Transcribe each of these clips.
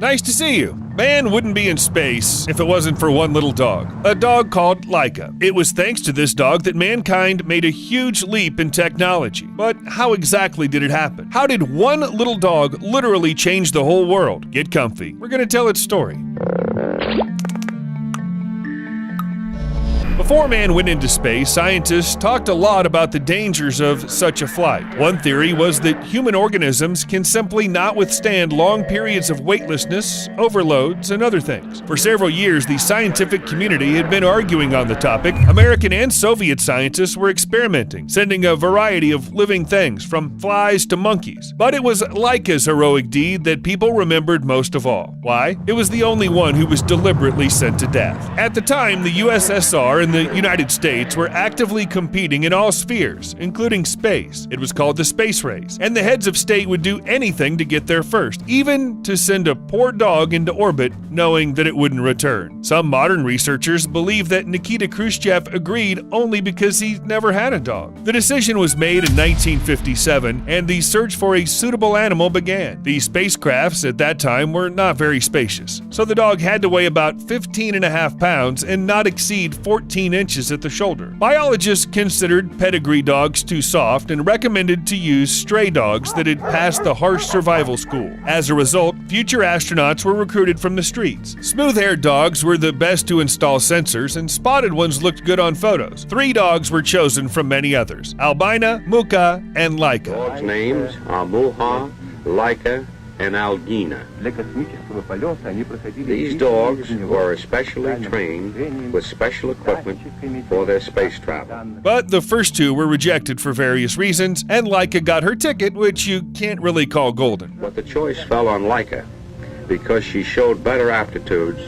Nice to see you. Man wouldn't be in space if it wasn't for one little dog. A dog called Laika. It was thanks to this dog that mankind made a huge leap in technology. But how exactly did it happen? How did one little dog literally change the whole world? Get comfy. We're gonna tell its story. Before man went into space, scientists talked a lot about the dangers of such a flight. One theory was that human organisms can simply not withstand long periods of weightlessness, overloads, and other things. For several years, the scientific community had been arguing on the topic. American and Soviet scientists were experimenting, sending a variety of living things, from flies to monkeys. But it was Laika's heroic deed that people remembered most of all. Why? It was the only one who was deliberately sent to death. At the time, the USSR and the United States were actively competing in all spheres, including space. It was called the space race, and the heads of state would do anything to get there first, even to send a poor dog into orbit knowing that it wouldn't return. Some modern researchers believe that Nikita Khrushchev agreed only because he never had a dog. The decision was made in 1957, and the search for a suitable animal began. The spacecrafts at that time were not very spacious, so the dog had to weigh about 15.5 pounds and not exceed 14 inches at the shoulder. Biologists considered pedigree dogs too soft and recommended to use stray dogs that had passed the harsh survival school. As a result, future astronauts were recruited from the streets. Smooth-haired dogs were the best to install sensors, and spotted ones looked good on photos. 3 dogs were chosen from many others: Albina, Muka, and Laika. Dogs' names are Muha, Laika, and Algina. These dogs were especially trained with special equipment for their space travel. But the first 2 were rejected for various reasons, and Laika got her ticket, which you can't really call golden. But the choice fell on Laika because she showed better aptitudes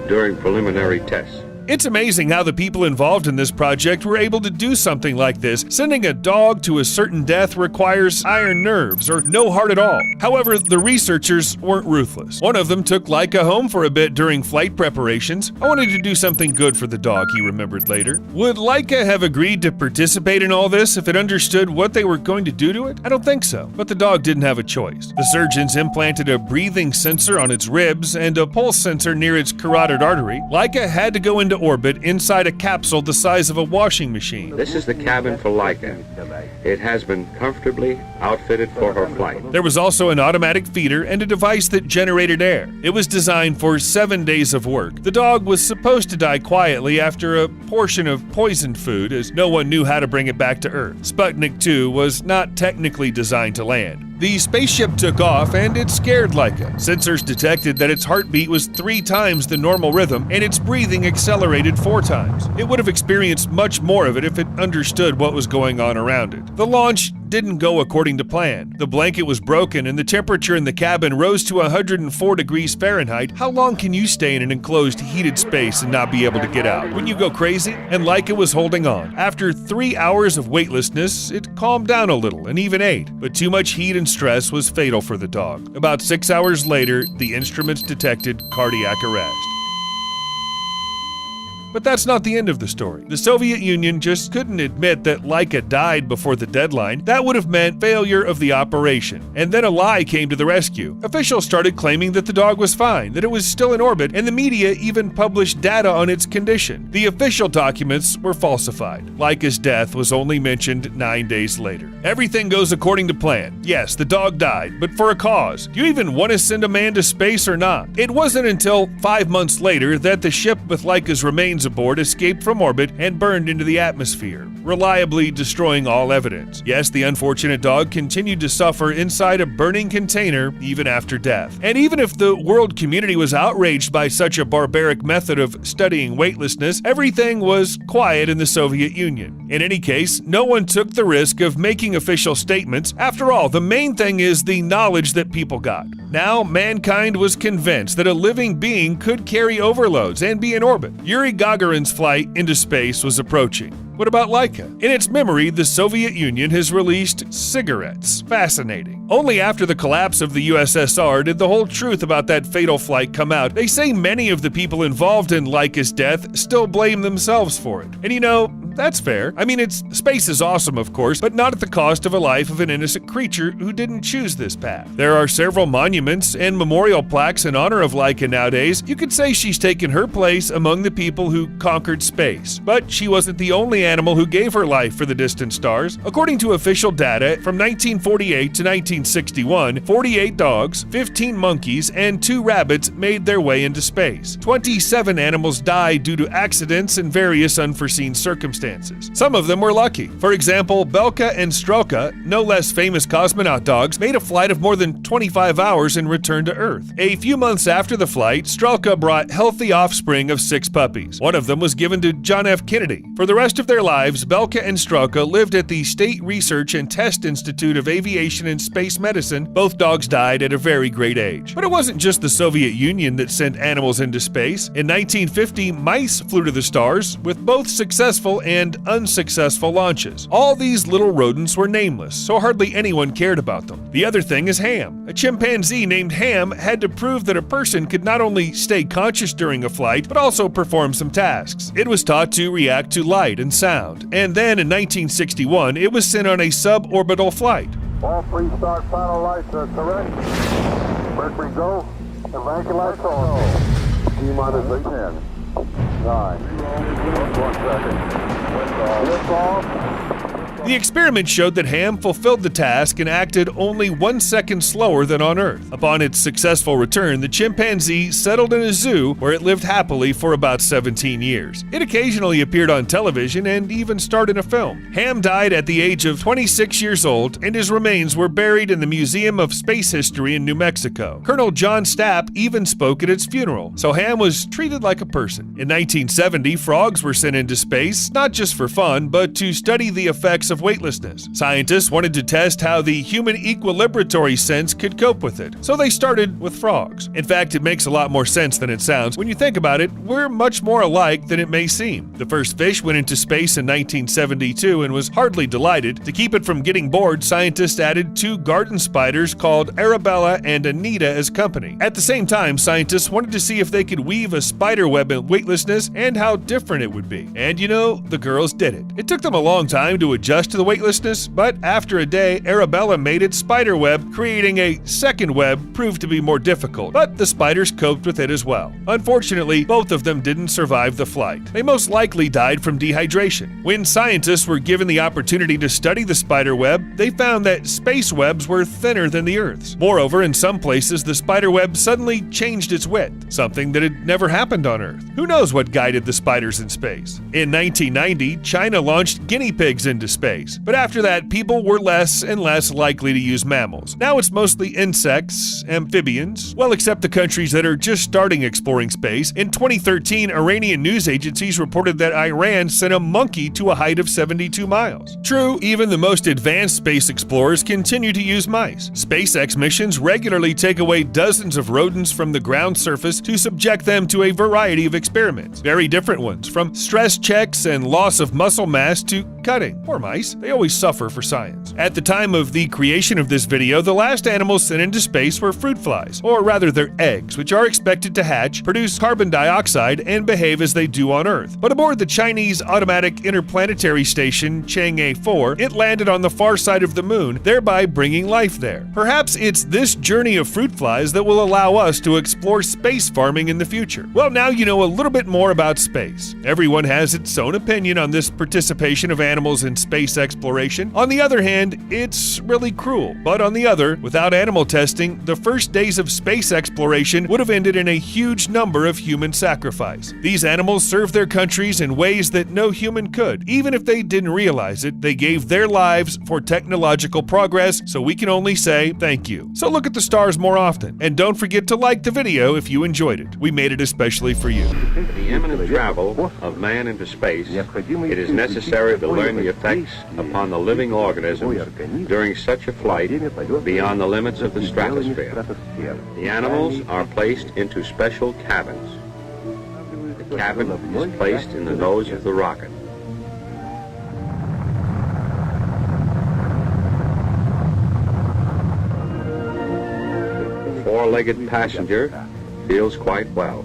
during preliminary tests. It's amazing how the people involved in this project were able to do something like this. Sending a dog to a certain death requires iron nerves or no heart at all. However, the researchers weren't ruthless. One of them took Laika home for a bit during flight preparations. "I wanted to do something good for the dog," he remembered later. Would Laika have agreed to participate in all this if it understood what they were going to do to it? I don't think so. But the dog didn't have a choice. The surgeons implanted a breathing sensor on its ribs and a pulse sensor near its carotid artery. Laika had to go into orbit inside a capsule the size of a washing machine. This is the cabin for Laika. It has been comfortably outfitted for her flight. There was also an automatic feeder and a device that generated air. It was designed for 7 days of work. The dog was supposed to die quietly after a portion of poisoned food, as no one knew how to bring it back to Earth. Sputnik 2 was not technically designed to land. The spaceship took off, and it scared Laika. Sensors detected that its heartbeat was 3 times the normal rhythm, and its breathing accelerated 4 times. It would have experienced much more of it if it understood what was going on around it. The launch didn't go according to plan. The blanket was broken, and the temperature in the cabin rose to 104 degrees Fahrenheit. How long can you stay in an enclosed, heated space and not be able to get out? Wouldn't you go crazy? And Laika was holding on. After 3 hours of weightlessness, it calmed down a little and even ate. But too much heat and stress was fatal for the dog. About 6 hours later, the instruments detected cardiac arrest. But that's not the end of the story. The Soviet Union just couldn't admit that Laika died before the deadline. That would have meant failure of the operation. And then a lie came to the rescue. Officials started claiming that the dog was fine, that it was still in orbit, and the media even published data on its condition. The official documents were falsified. Laika's death was only mentioned 9 days later. Everything goes according to plan. Yes, the dog died, but for a cause. Do you even want to send a man to space or not? It wasn't until 5 months later that the ship with Laika's remains aboard escaped from orbit and burned into the atmosphere, reliably destroying all evidence. Yes, the unfortunate dog continued to suffer inside a burning container even after death. And even if the world community was outraged by such a barbaric method of studying weightlessness, everything was quiet in the Soviet Union. In any case, no one took the risk of making official statements. After all, the main thing is the knowledge that people got. Now, mankind was convinced that a living being could carry overloads and be in orbit. Yuri Gagarin's flight into space was approaching. What about Laika? In its memory, the Soviet Union has released cigarettes. Fascinating. Only after the collapse of the USSR did the whole truth about that fatal flight come out. They say many of the people involved in Laika's death still blame themselves for it. And you know, that's fair. I mean, space is awesome, of course, but not at the cost of a life of an innocent creature who didn't choose this path. There are several monuments and memorial plaques in honor of Laika nowadays. You could say she's taken her place among the people who conquered space. But she wasn't the only animal who gave her life for the distant stars. According to official data, from 1948 to 1961, 48 dogs, 15 monkeys, and 2 rabbits made their way into space. 27 animals died due to accidents and various unforeseen circumstances. Some of them were lucky. For example, Belka and Strelka, no less famous cosmonaut dogs, made a flight of more than 25 hours and returned to Earth. A few months after the flight, Strelka brought healthy offspring of 6 puppies. One of them was given to John F. Kennedy. For the rest of their lives, Belka and Strelka lived at the State Research and Test Institute of Aviation and Space Medicine. Both dogs died at a very great age. But it wasn't just the Soviet Union that sent animals into space. In 1950, mice flew to the stars with both successful and unsuccessful launches. All these little rodents were nameless, so hardly anyone cared about them. The other thing is Ham. A chimpanzee named Ham had to prove that a person could not only stay conscious during a flight, but also perform some tasks. It was taught to react to light and sound, and then in 1961, it was sent on a suborbital flight. All 3 start panel lights are correct. Mercury go. And Laika lights on. T-minus 10, 9, 1 second. Lift off. The experiment showed that Ham fulfilled the task and acted only 1 second slower than on Earth. Upon its successful return, the chimpanzee settled in a zoo where it lived happily for about 17 years. It occasionally appeared on television and even starred in a film. Ham died at the age of 26 years old, and his remains were buried in the Museum of Space History in New Mexico. Colonel John Stapp even spoke at its funeral, so Ham was treated like a person. In 1970, frogs were sent into space, not just for fun, but to study the effects of weightlessness. Scientists wanted to test how the human equilibratory sense could cope with it, so they started with frogs. In fact, it makes a lot more sense than it sounds. When you think about it, we're much more alike than it may seem. The first fish went into space in 1972 and was hardly delighted. To keep it from getting bored, scientists added 2 garden spiders called Arabella and Anita as company. At the same time, scientists wanted to see if they could weave a spider web in weightlessness and how different it would be. And you know, the girls did it. It took them a long time to adjust to the weightlessness, but after a day, Arabella made its spider web. Creating a second web proved to be more difficult, but the spiders coped with it as well. Unfortunately, both of them didn't survive the flight. They most likely died from dehydration. When scientists were given the opportunity to study the spider web, they found that space webs were thinner than the Earth's. Moreover, in some places, the spider web suddenly changed its width, something that had never happened on Earth. Who knows what guided the spiders in space? In 1990, China launched guinea pigs into space. But after that, people were less and less likely to use mammals. Now it's mostly insects, amphibians, well, except the countries that are just starting exploring space. In 2013, Iranian news agencies reported that Iran sent a monkey to a height of 72 miles. True, even the most advanced space explorers continue to use mice. SpaceX missions regularly take away dozens of rodents from the ground surface to subject them to a variety of experiments. Very different ones, from stress checks and loss of muscle mass to cutting. Poor mice. They always suffer for science. At the time of the creation of this video, the last animals sent into space were fruit flies, or rather their eggs, which are expected to hatch, produce carbon dioxide, and behave as they do on Earth. But aboard the Chinese automatic interplanetary station Chang'e 4, it landed on the far side of the moon, thereby bringing life there. Perhaps it's this journey of fruit flies that will allow us to explore space farming in the future. Well, now you know a little bit more about space. Everyone has its own opinion on this participation of animals in space exploration. On the other hand, it's really cruel. But on the other, without animal testing, the first days of space exploration would have ended in a huge number of human sacrifice. These animals served their countries in ways that no human could. Even if they didn't realize it, they gave their lives for technological progress, so we can only say thank you. So look at the stars more often, and don't forget to like the video if you enjoyed it. We made it especially for you. The imminent travel of man into space, it is necessary to learn the effects upon the living organisms during such a flight beyond the limits of the stratosphere. The animals are placed into special cabins. The cabin is placed in the nose of the rocket. The four-legged passenger feels quite well.